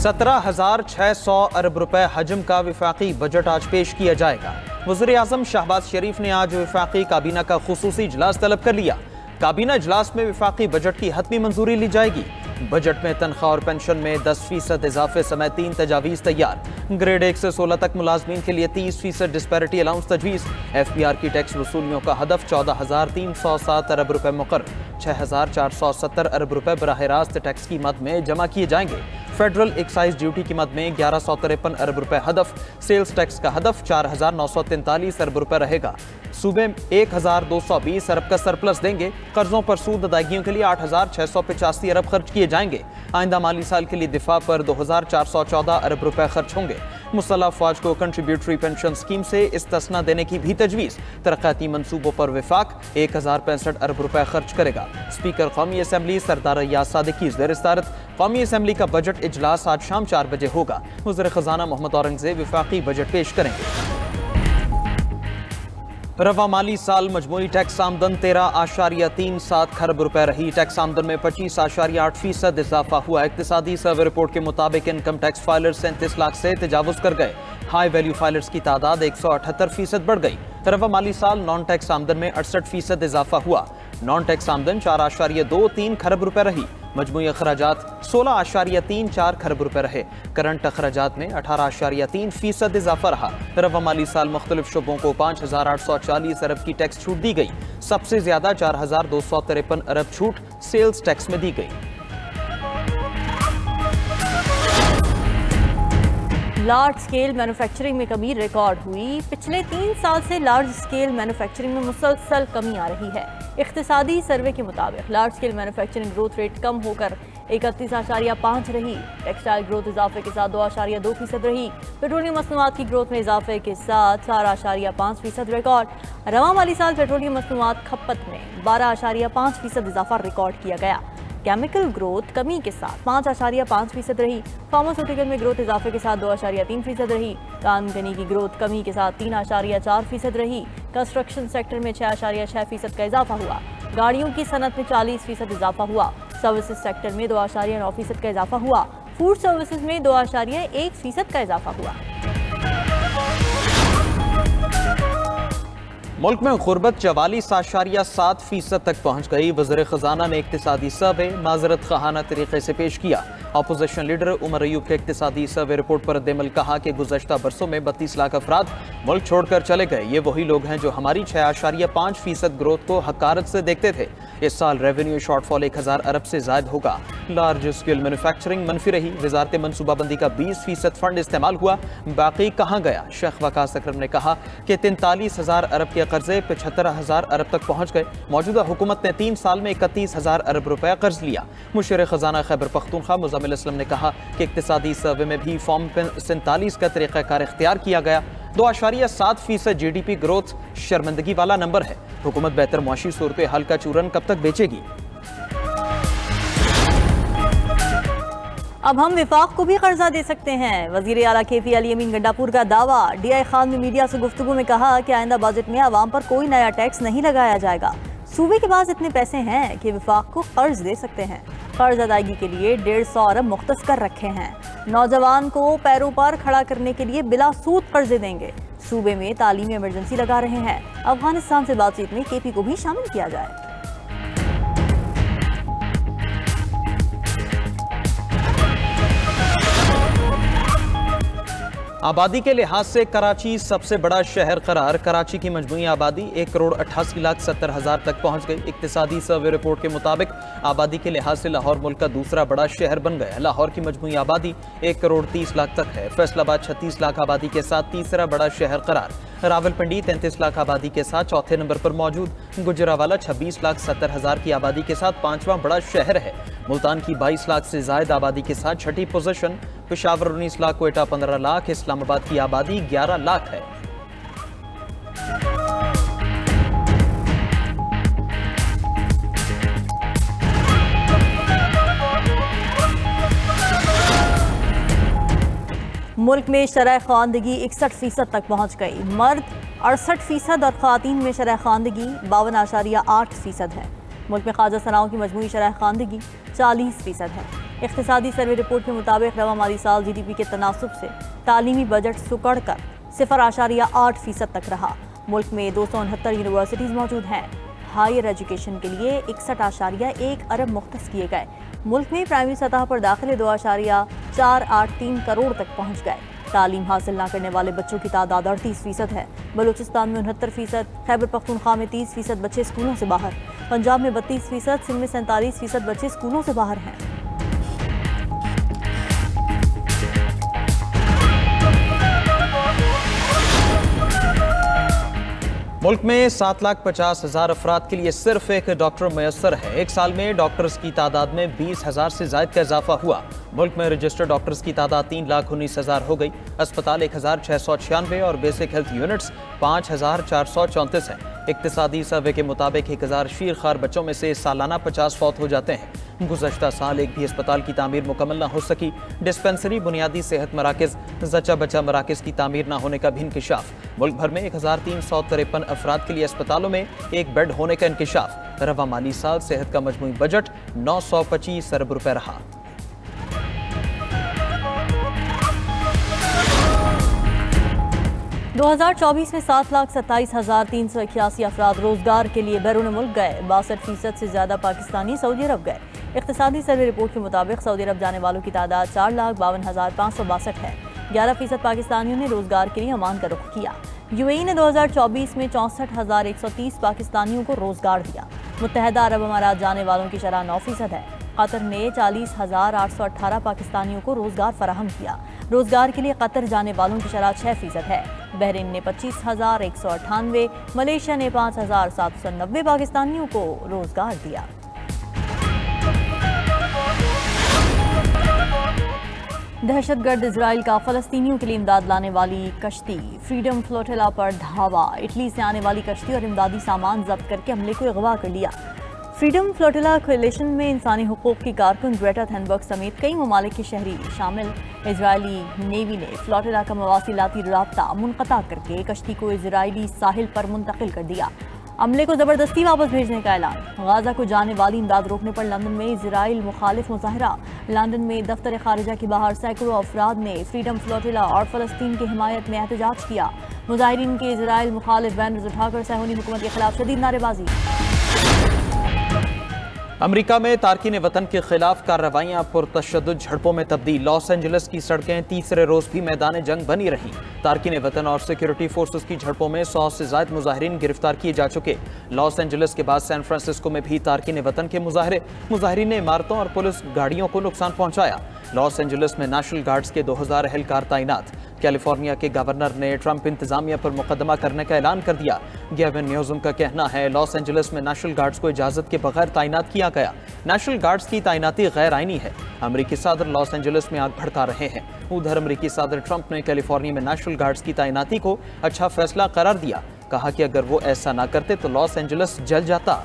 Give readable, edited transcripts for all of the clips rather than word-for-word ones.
17,600 अरब रुपए हजम का वफाकी बजट आज पेश किया जाएगा। वज़ीर आज़म शहबाज शरीफ ने आज वफाकी काबीना का खुसूसी इजलास तलब कर लिया। काबीना इजलास में वफाकी बजट की हतमी मंजूरी ली जाएगी। बजट में तनख्वाह और पेंशन में 10% इजाफे समेत 3 तजावीज़ तैयार। ग्रेड 1 से 16 तक मुलाजमीन के लिए 30% डिस्पैरिटी अलाउंस तजवीज़। FBR की टैक्स वसूलियों का हदफ 14,307 अरब रुपए मुकर्रर। 6,470 अरब रुपए बराह रास्त टैक्स की मद में जमा किए जाएंगे। फेडरल एक्साइज ड्यूटी की मद में 1153 अरब रुपए हदफ। सेल्स टैक्स का हदफ 4,943 अरब रुपए रहेगा। सूबे 1,220 अरब का सरप्लस देंगे। कर्जों पर सूद अदायगियों के लिए 8,685 अरब खर्च किए जाएंगे। आइंदा माली साल के लिए दिफा पर 2,414 अरब रुपए खर्च होंगे। मुसल्लह फौज को कंट्रीब्यूटरी पेंशन स्कीम से इस्तिस्ना देने की भी तजवीज़। तरक्याती मंसूबों पर विफाक 1,065 अरब रुपए खर्च करेगा। स्पीकर कौमी असम्बली सरदार रियाज सादिकी ज़ेर सदारत कौमी असम्बली का बजट इजलास आज शाम 4 बजे होगा। वज़ीर ख़जाना मोहम्मद औरंगज़ेब वफाकी बजट पेश करेंगे। रवा माली साल मजमूई टैक्स आमदन 13.37 खरब रुपए रही। टैक्स आमदन में 25.8% इजाफा हुआ। इक्तिसादी सर्वे रिपोर्ट के मुताबिक इनकम टैक्स फाइलर्स 37 लाख से तजावुज कर गए। हाई वैल्यू फाइलर्स की तादाद 178% बढ़ गई। रवा माली साल नॉन टैक्स आमदन में 68% इजाफा हुआ। नॉन टैक्स आमदन 4.23 खरब रुपए रही। मजमूई अखराजात 16.34 खरब रुपए रहे। करंट अखराजात में 18.3% इजाफा रहा। रवा माली साल मुख्तलिफ शुबों को 5,840 अरब की टैक्स छूट दी गई। सबसे ज्यादा 4,253 अरब छूट सेल्स टैक्स में दी गई। लार्ज स्केल मैन्युफैक्चरिंग में कमी रिकॉर्ड हुई। पिछले 3 साल से लार्ज स्केल मैन्युफैक्चरिंग में मुसलसल कमी आ रही है। इख्तिसादी सर्वे के मुताबिक large scale manufacturing growth rate कम होकर 31.5 रही। टेक्सटाइल ग्रोथ इजाफे के साथ 2.2% रही। पेट्रोलियम मसनूआत की ग्रोथ में इजाफे के साथ 4.5% रिकॉर्ड। रवा माली साल पेट्रोलियम मसनूआत खपत में 12.5% इजाफा रिकॉर्ड किया गया। केमिकल ग्रोथ कमी के साथ 5.5% रही। फार्मास्यूटिकल में ग्रोथ इजाफे के साथ 2.3% रही। कामधनी की ग्रोथ कमी के साथ 3.4% रही। कंस्ट्रक्शन सेक्टर में 6.6% का इजाफा हुआ। गाड़ियों की सनत में 40% इजाफा हुआ। सर्विसेज सेक्टर में 2.9% का इजाफा हुआ। फूड सर्विसेज में 2.1% का इजाफा हुआ। मुल्क में गुर्बत 44.7% तक पहुँच गई। वज़ीर ख़जाना ने इक्तिसादी सर्वे माजरत खाना तरीके से पेश किया। अपोजिशन लीडर उमर अयूब के इक्तिसादी सर्वे रिपोर्ट पर रद्द-ए-अमल कहा कि गुज़श्ता बरसों में 32 लाख अफराद मुल्क छोड़कर चले गए। ये वही लोग हैं जो हमारी 6.5% ग्रोथ को हकारत से देखते थे। इस साल रेवेन्यू शॉर्टफॉल 1,000 अरब से ज़ायद होगा। लार्ज स्केल मैन्युफैक्चरिंग मनफी रही। वजारत मनसूबाबंदी का 20% फंड इस्तेमाल हुआ, बाकी कहाँ गया? शेख वकास अकरम ने कहा कि 43,000 अरब के कर्जे 75,000 अरब तक पहुँच गए। मौजूदा हुकूमत ने 3 साल में 31,000 अरब रुपया कर्ज लिया। मुशीर ख़जाना खैबर पख्तूनख्वा मुज़म्मिल असलम ने कहा कि इक्तिसादी सर्वे में भी फॉर्म 47 का तरीक़ाकार इख्तियार किया गया। 2.7% GDP ग्रोथ शर्मिंदगी वाला नंबर है। हुकूमत बेहतर मुआशी सूरत हाल का चूरन कब तक बेचेगी? अब हम विफाक को भी कर्जा दे सकते हैं। वज़ीर आला KP अली अमीन गंडापुर का दावा। DI खान ने मीडिया से गुफ्तगू में कहा कि आइंदा बजट में आवाम पर कोई नया टैक्स नहीं लगाया जाएगा। सूबे के पास इतने पैसे हैं कि विफाक को कर्ज दे सकते हैं। कर्ज अदायगी के लिए 150 अरब मुख्तस कर रखे हैं। नौजवान को पैरों पर खड़ा करने के लिए बिला सूद कर्जे देंगे। सूबे में तालीमी इमरजेंसी लगा रहे हैं। अफगानिस्तान से बातचीत में KP को भी शामिल किया जाए। आबादी के लिहाज से कराची सबसे बड़ा शहर करार। कराची की मजमूई आबादी 1,88,70,000 तक पहुँच गई। इक्तिसादी सर्वे रिपोर्ट के मुताबिक आबादी के लिहाज से लाहौर मुल्क का दूसरा बड़ा शहर बन गया। लाहौर की मजमूई आबादी 1,30,00,000 तक है। फैसलाबाद 36 लाख आबादी के साथ तीसरा बड़ा शहर करार। रावलपिंडी 33 लाख आबादी के साथ चौथे नंबर पर मौजूद। गुजरावाला 26,70,000 की आबादी के साथ 5वां बड़ा शहर है। मुल्तान की 22 लाख से जायद आबादी के साथ छठी पोजीशन। पेशावर 19 लाख, क्वेटा 15 लाख, इस्लामाबाद की आबादी 11 लाख है। मुल्क में शरह ख़वानदगी 61% तक पहुँच गई। मर्द 68% और ख़वातीन में शरह ख़वानदगी 52.8% है। मुल्क में ख्वाजा सनाओं की मजमूई शरह ख़वानदगी 40% है। इख्तिसादी सर्वे रिपोर्ट के मुताबिक रवा माली साल GDP के तनासुब से तालीमी बजट सुकड़ कर 0.8% तक रहा। मुल्क में 269 यूनिवर्सिटीज़ मौजूद हैं। हायर एजुकेशन के लिए 61.1 अरब मुख्तस किए गए। मुल्क में प्राइमरी सतह पर दाखिले 2.483 करोड़ तक पहुँच गए। तालीम हासिल न करने वाले बच्चों की तादाद 38% है। बलूचिस्तान में 69%, खैबर पख्तूनख्वा में 30% बच्चे स्कूलों से बाहर, पंजाब में 32%, सिंध में 47% बच्चे स्कूलों से बाहर हैं। मुल्क में 7,50,000 अफराद के लिए सिर्फ एक डॉक्टर मैसर है। एक साल में डॉक्टर्स की तादाद में 20,000 से ज्यादा का इजाफा हुआ। मुल्क में रजिस्टर्ड डॉक्टर्स की तादाद 3,19,000 हो गई। अस्पताल 1,696 और बेसिक हेल्थ यूनिट्स 5,434 हैं। इक्तिसादी सर्वे के मुताबिक 1,000 शीरखार बच्चों में से सालाना 50 फौत हो जाते हैं। गुज़श्ता साल एक भी अस्पताल की तामीर मुकम्मल न हो सकी। डिस्पेंसरी, बुनियादी सेहत मराकज़, जच्चा बच्चा मराकज़ की तामीर न होने का भी इंकिशाफ। मुल्क भर में 1,353 अफराद के लिए अस्पतालों में एक बेड होने का इंकिशाफ। रवा माली साल सेहत का मजमूई बजट 925 अरब रुपए रहा। – 2024 में 7,27,381 अफराद रोजगार के लिए बैरून मुल्क गए। 62% से ज्यादा पाकिस्तानी सऊदी अरब गए। इख्तिसादी सर्वे रिपोर्ट के मुताबिक सऊदी अरब जाने वालों की तादाद 4,52,562 है। 11% पाकिस्तानियों ने रोजगार के लिए ओमान का रुख किया। UAE ने 2024 में 64,130 पाकिस्तानियों को रोजगार दिया। मुत्तहदा अरब अमारात जाने वालों की शरह 9% है। कतर ने 40,818 पाकिस्तानियों को रोजगार फराहम किया। रोजगार के लिए कतर जाने वालों की शरह 6% है। बहरीन ने 25,198, मलेशिया ने 5,790 पाकिस्तानियों को रोजगार दिया। दहशतगर्द इजराइल का फलस्तीनियों के लिए इमदाद लाने वाली कश्ती फ्रीडम फ्लोटिला पर धावा। इटली से आने वाली कश्ती और इमदादी सामान जब्त करके हमले को अगवा कर लिया। फ्रीडम फ्लोटिला कोलिशन में इंसानी हुकूक की कारकुन ग्रेटा थनबर्ग समेत कई ममालिक के शहरी शामिल। इजरायली नेवी ने फ्लोटिला का मवासिलाती राब्ता मुनक़ता करके कश्ती को इजरायली साहिल पर मुंतकिल कर दिया। अमले को ज़बरदस्ती वापस भेजने का ऐलान। गाजा को जाने वाली इमदाद रोकने पर लंदन में इजराइल मुखालिफ मुजाहरा। लंदन में दफ्तर खारिजा के बाहर सैकड़ों अफराद ने फ्रीडम फ्लोटिला और फलस्तीन की हिमायत में एहतजाज किया। मुजाहिरीन के इजराइल मुखालिफ बैनर्स उठाकर सैहूनी हुकूमत के खिलाफ शदीद नारेबाजी। अमरीका में तारकीन वतन के खिलाफ कार्रवाइयां पुरतशद्दुद झड़पों में तब्दील। लॉस एंजलिस की सड़कें तीसरे रोज भी मैदान जंग बनी रही। तारकीन वतन और सिक्योरिटी फोर्सेस की झड़पों में 100 से ज्यादा मुजाहिरीन गिरफ्तार किए जा चुके। लॉस एंजलिस के बाद सैन फ्रांसिस्को में भी तारकीन वतन के मुजाहिरीन ने इमारतों और पुलिस गाड़ियों को नुकसान पहुंचाया। लॉस एंजलिस में नेशनल गार्ड्स के 2000 एहलकार तैनात। कैलिफोर्निया के गवर्नर ने ट्रंप इंतजामिया पर मुकदमा करने का ऐलान कर दिया। गेविन न्यूसम का कहना है लॉस एंजलिस में नेशनल गार्ड्स को इजाजत के बगैर तैनात किया गया। नेशनल गार्ड्स की तैनाती गैर आईनी है। अमरीकी सदर लॉस एंजलिस में आग भड़का रहे हैं। उधर अमरीकी सदर ट्रंप ने कैलिफोर्निया में नेशनल गार्ड्स की तैनाती को अच्छा फैसला करार दिया। कहा कि अगर वो ऐसा ना करते तो लॉस एंजलिस जल जाता।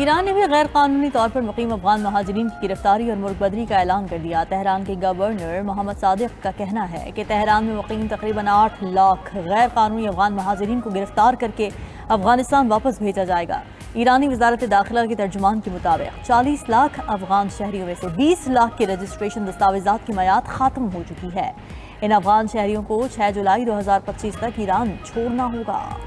ईरान ने भी गैर कानूनी तौर पर मुकीम अफगान महाजरीन की गिरफ्तारी और मुल्क बदरी का ऐलान कर दिया। तेहरान के गवर्नर मोहम्मद सादिक का कहना है कि तेहरान में मुकीम तकरीबन 8 लाख गैर कानूनी अफगान महाजरीन को गिरफ्तार करके अफगानिस्तान वापस भेजा जाएगा। ईरानी वजारत दाखिला के तर्जुमान के मुताबिक 40 लाख अफगान शहरियों में से 20 लाख के रजिस्ट्रेशन दस्तावेजात की मियाद खत्म हो चुकी है। इन अफगान शहरियों को 6 जुलाई 2025 तक ईरान छोड़ना होगा।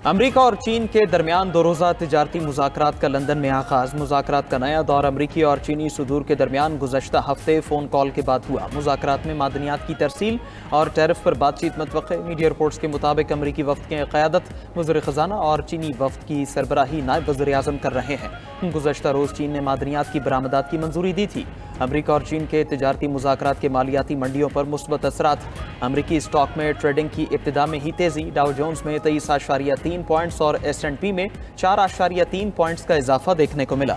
अमरीका और चीन के दरमियान 2 रोज़ा तिजारती मुज़ाकरात का लंदन में आगाज। मुज़ाकरात का नया दौर अमरीकी और चीनी सुदूर के दरमियान गुज़श्ता हफ्ते फ़ोन कॉल के बाद हुआ। मुज़ाकरात में मादनियात की तरसील और टैरिफ पर बातचीत मतवक़्क़े। मीडिया रिपोर्ट्स के मुताबिक अमरीकी वफ़द की क़यादत वज़ीर ख़ज़ाना और चीनी वफ़द की सरबराही नायब वज़ीर आज़म कर रहे हैं। गुज़श्ता रोज़ चीन ने मादनियात की बरामदात की मंजूरी दी थी। अमरीका और चीन के तिजारती मुज़ाकरात के मालियाती मंडियों पर मुस्बत असरात। अमरीकी स्टॉक में ट्रेडिंग की इब्तिदा में ही तेज़ी। डाउ जोन्स में 23.3 पॉइंट्स और S&P में 4.3 पॉइंट्स का इजाफा देखने को मिला।